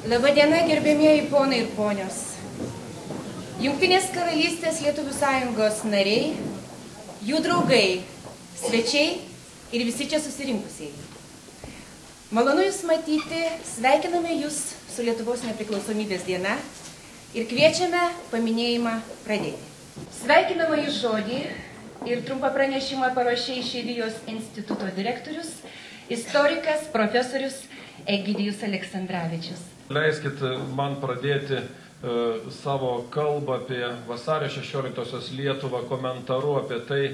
Labadiena, gerbėmieji ponai ir ponios. Jungtinės karalystės Lietuvių sąjungos nariai, jų draugai, svečiai ir visi čia susirinkusieji. Malonu Jūs matyti, sveikiname Jūs su Lietuvos nepriklausomybės diena ir kviečiame paminėjimą pradėti. Sveikinama Jūs žodį ir trumpą pranešimą paruošė Išeivijos instituto direktorius, istorikas, profesorius Egidijus Aleksandravičius. Leiskit man pradėti savo kalbą apie vasario 16-osios Lietuvą komentaru apie tai,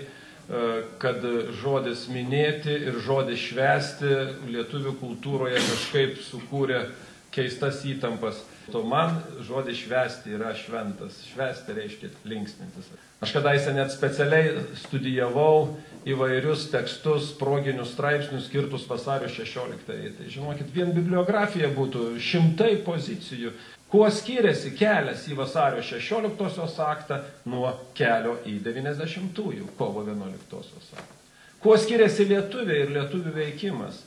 kad žodis minėti ir žodis švęsti lietuvių kultūroje kažkaip sukūrė keistas įtampas. Man žodis švęsti yra šventas. Švęsti reiškia linksmintis. Aš kadaise net specialiai studijavau įvairius tekstus, proginius straipsnius skirtus vasario 16-ąjai. Tai žinokit, vien bibliografija būtų šimtai pozicijų. Kuo skiriasi kelias į vasario 16-osios aktą nuo kelio į 90-ųjų kovo 11-osios aktą? Kuo skiriasi lietuviai ir lietuvių veikimas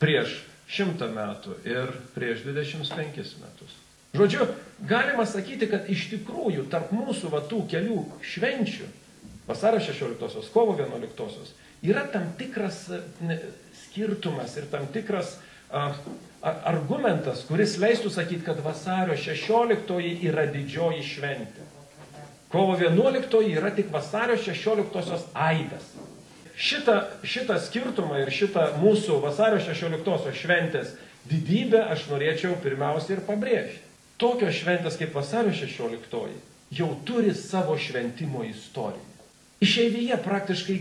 prieš 100 metų ir prieš 25 metus? Žodžiu, galima sakyti, kad iš tikrųjų tarp mūsų tų kelių švenčių, vasario 16-osios, kovo 11-osios, yra tam tikras skirtumas ir tam tikras argumentas, kuris leistų sakyti, kad vasario 16-oji yra didžioji šventė. Kovo 11-oji yra tik vasario 16-osios aidas. Šitą skirtumą ir šitą mūsų vasario 16-osios šventės didybę aš norėčiau pirmiausia ir pabrėžti. Tokios šventės kaip vasario 16-oji jau turi savo šventimo istoriją. Išeivija praktiškai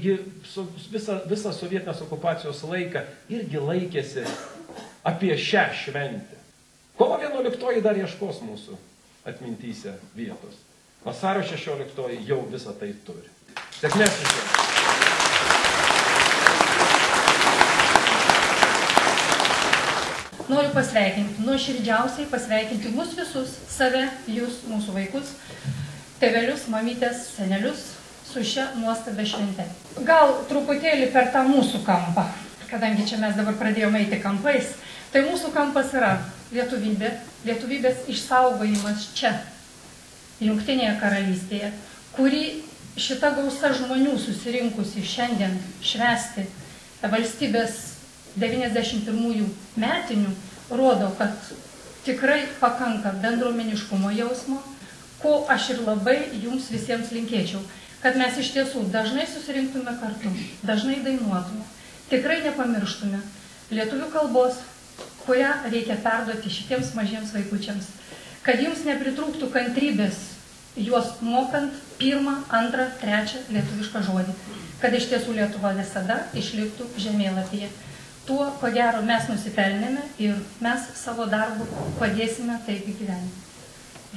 visą sovietinės okupacijos laiką irgi laikėsi apie šią šventę. Kovo 11-oji dar ieškos mūsų atmintyse vietos. Vasario 16-oji jau visą tai turi. Sėkmės visiems. Noriu pasveikinti, nuoširdžiausiai pasveikinti mus visus, save, jūs, mūsų vaikus, tėvelius, mamytės, senelius, su šia nuostabia švente. Gal truputėlį per tą mūsų kampą, kadangi čia mes dabar pradėjome eiti kampais, tai mūsų kampas yra lietuvybė, lietuvybės išsaugojimas čia, Jungtinėje karalystėje, kuri šita gausa žmonių susirinkusi šiandien švęsti valstybės 91 metinių rodo, kad tikrai pakanka bendruomeniškumo jausmo, ko aš ir labai jums visiems linkėčiau, kad mes iš tiesų dažnai susirinktume kartu, dažnai dainuotume, tikrai nepamirštume lietuvių kalbos, kurią reikia perduoti šitiems mažiems vaikučiams, kad jums nepritrūktų kantrybės juos mokant pirmą, antrą, trečią lietuvišką žodį, kad iš tiesų Lietuva visada išliktų žemėlapyje. Tuo, ko gero, mes nusipelnėme ir mes savo darbu padėsime taip įgyvendinti.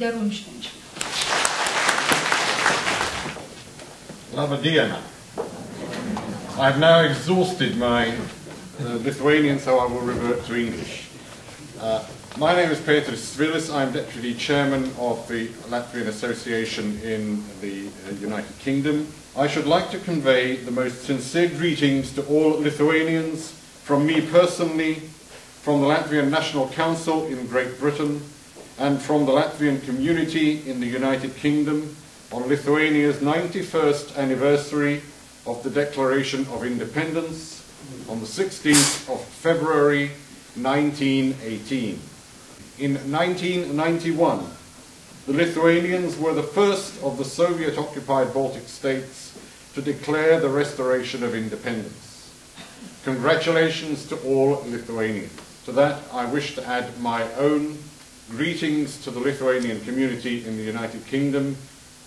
Gerų švenčių. Labadiena. I've now exhausted my Lithuanian, so I will revert to English. My name is Petris Svilis. I'm Deputy Chairman of the Latvian Association in the United Kingdom. I should like to convey the most sincere greetings to all Lithuanians, from me personally, from the Latvian National Council in Great Britain, and from the Latvian community in the United Kingdom on Lithuania's 91st anniversary of the Declaration of Independence on the 16th of February 1918. In 1991, the Lithuanians were the first of the Soviet-occupied Baltic states to declare the restoration of independence. Congratulations to all Lithuanians. To that, I wish to add my own greetings to the Lithuanian community in the United Kingdom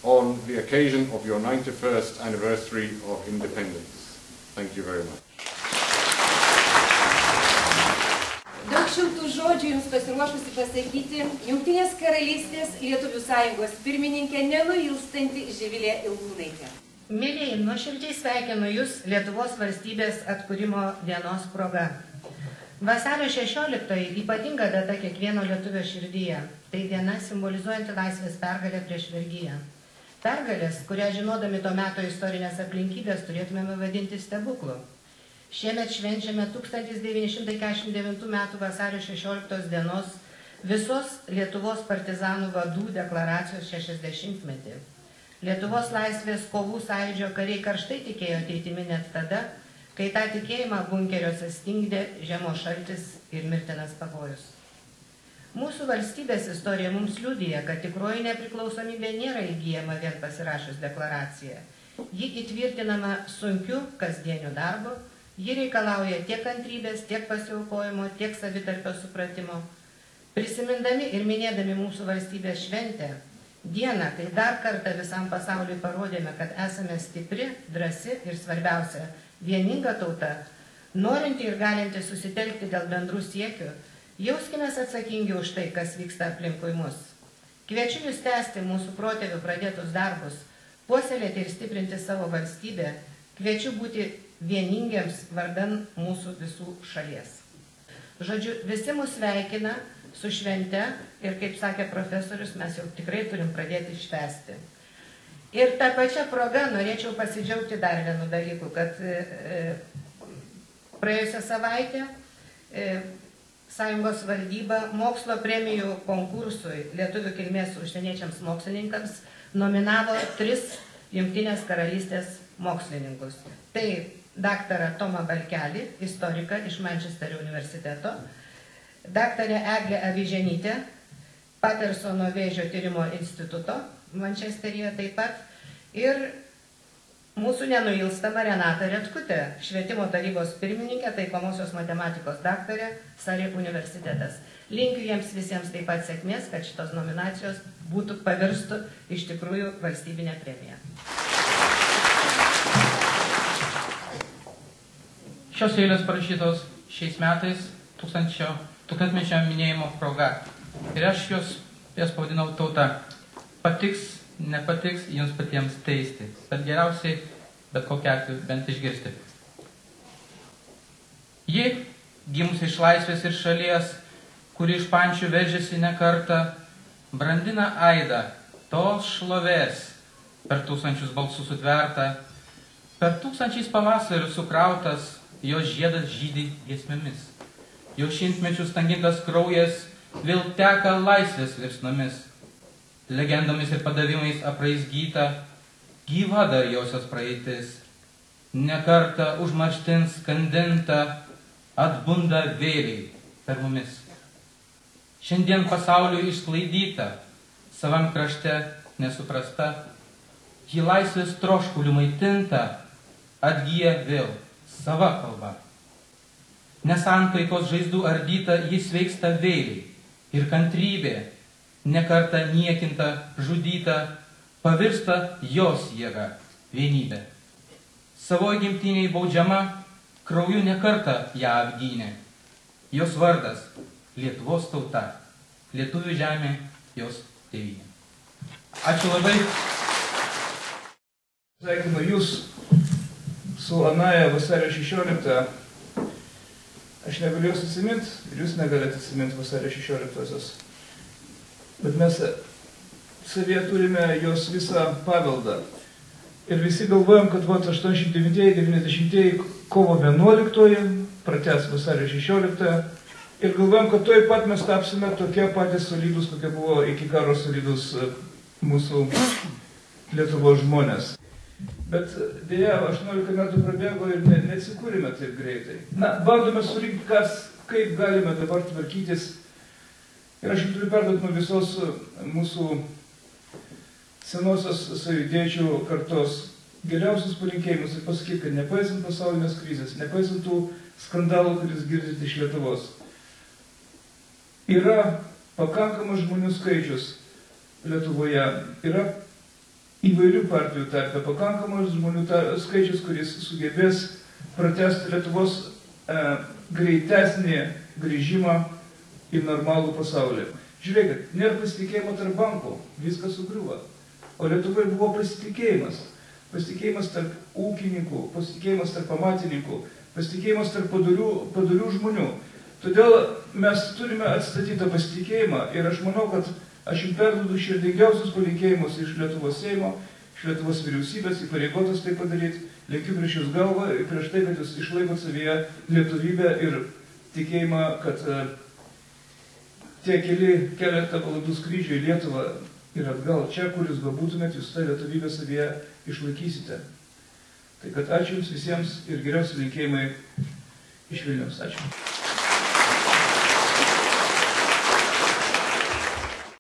on the occasion of your 91st anniversary of independence. Thank you very much. Daug šiltų žodžių jums pasiruošusi pasakyti Jungtinės karalystės Lietuvių sąjungos pirmininkė nenuilstanti Živilė Ilgūnaitė. Mėlyje, nuoširdžiai sveikinu Jūs Lietuvos valstybės atkūrimo dienos proga. Vasario 16 ypatinga data kiekvieno lietuvio širdyje. Tai diena simbolizuojanti laisvės pergalę prieš vergiją. Pergalės, kurią žinodami to meto istorinės aplinkybės turėtumėme vadinti stebuklu. Šiemet švenčiame 1949 m. vasario 16 dienos visos Lietuvos partizanų vadų deklaracijos 60-metį. Lietuvos laisvės kovų sąjūdžio kariai karštai tikėjo ateitimi net tada, kai tą tikėjimą bunkeriuose stingdė žiemos šaltis ir mirtinas pavojus. Mūsų valstybės istorija mums liudija, kad tikroji nepriklausomybė nėra įgyjama vien pasirašius deklaraciją. Ji įtvirtinama sunkiu kasdieniu darbu, ji reikalauja tiek kantrybės, tiek pasiaukojimo, tiek savitarpio supratimo. Prisimindami ir minėdami mūsų valstybės šventę, dieną, kai dar kartą visam pasauliui parodėme, kad esame stipri, drąsi ir svarbiausia, vieninga tauta, norinti ir galinti susitelkti dėl bendrų siekių, jauskimės atsakingi už tai, kas vyksta aplinkui mus. Kviečiu jūs tęsti mūsų protėvių pradėtus darbus, puoselėti ir stiprinti savo valstybę, kviečiu būti vieningiems vardan mūsų visų šalies. Žodžiu, visi mus sveikina su švente ir, kaip sakė profesorius, mes jau tikrai turim pradėti švęsti. Ir tą pačią progą norėčiau pasidžiaugti dar vienu dalyku, kad praėjusią savaitę Sąjungos valdyba mokslo premijų konkursui lietuvių kilmės užsieniečiams mokslininkams nominavo 3 Jungtinės karalystės mokslininkus. Tai daktarą Tomą Balkelį, istoriką iš Mančesterio universiteto, daktarę Eglę Aviženytę, Patersono vėžio tyrimo instituto, Mančesteryje taip pat, ir mūsų nenuilstama Renata Retkutė, švietimo tarybos pirmininkė, taikomosios matematikos daktarė, Sari universitetas. Linkiu jiems visiems taip pat sėkmės, kad šitos nominacijos pavirstų iš tikrųjų valstybinę premiją. Šios eilės parašytos šiais metais tūkstantmečio minėjimo proga. Ir aš jas pavadinau tauta. Patiks, nepatiks jums patiems teisti, bet geriausiai bet kokiu atveju bent išgirsti. Ji, gimusi iš laisvės ir šalies, kuri iš pančių veržėsi ne kartą, brandina aidą tos šlovės, per tūkstančius balsų sutverta, per tūkstančiais pavasarių sukrautas, jos žiedas žydi giesmėmis. Jo šimtmečių stangintas kraujas vėl teka laisvės virsnomis. Legendomis ir padavimais apraizgyta, gyva dar josios praeitis. Nekartą užmarštins skandinta, atbunda vėliai per mumis. Šiandien pasauliui išsklaidyta, savam krašte nesuprasta, ji laisvės troškulių maitinta, atgyja vėl sava kalba. Nesantaikos žaizdų ardyta, jis sveiksta vėliai ir kantrybė, nekartą niekinta, žudyta, pavirsta jos jėga, vienybė. Savo gimtiniai baudžiama, krauju nekartą ją apgynė. Jos vardas Lietuvos tauta, lietuvių žemė, jos tėvynė. Ačiū labai. Sveikinu jūs su Anaja vasario 16. Aš negaliu jos atsiminti ir jūs negalite atsiminti vasario 16-osios. Bet mes savyje turime jos visą paveldą. Ir visi galvojam, kad 89-90 kovo 11 pratęs vasario 16 ir galvojam, kad toj pat mes tapsime tokie patys solidus, kokie buvo iki karo solidus mūsų Lietuvos žmonės. Bet dėja, 18 metų prabėgo ir neatsikūrėme taip greitai. Bandome surinkti, kaip galime dabar tvarkytis. Ir aš turiu perduoti nuo visos mūsų senosios sąjūdiečių kartos geriausius palinkėjimus ir pasakyti, kad nepaisant pasaulinės krizės, nepaisant tų skandalų, kuris girdite iš Lietuvos, yra pakankamas žmonių skaičius Lietuvoje, yra įvairių partijų tarpe pakankamas žmonių skaičius, kuris sugebės pratęsti Lietuvos greitesnį grįžimą į normalų pasaulį. Žiūrėkit, nėra pasitikėjimo tarp bankų, viskas sugriuva. O Lietuvoje buvo pasitikėjimas. Pasitikėjimas tarp ūkininkų, pasitikėjimas tarp amatininkų, pasitikėjimas tarp padorių žmonių. Todėl mes turime atstatyti tą pasitikėjimą ir aš manau, kad aš jums perduodu širdingiausius palinkėjimus iš Lietuvos Seimo, iš Lietuvos vyriausybės, įpareigotas tai padaryti. Lenkiu prieš jūs galvą ir prieš tai, kad jūs išlaikot savyje lietuvybę ir tikėjimą, kad tie keletą valandų skrydžio į Lietuvą ir atgal čia, kur jūs bebūtumėt, jūs tą lietuvybę savyje išlaikysite. Tai kad ačiū jums visiems ir geriausi linkėjimai iš Vilniaus. Ačiū.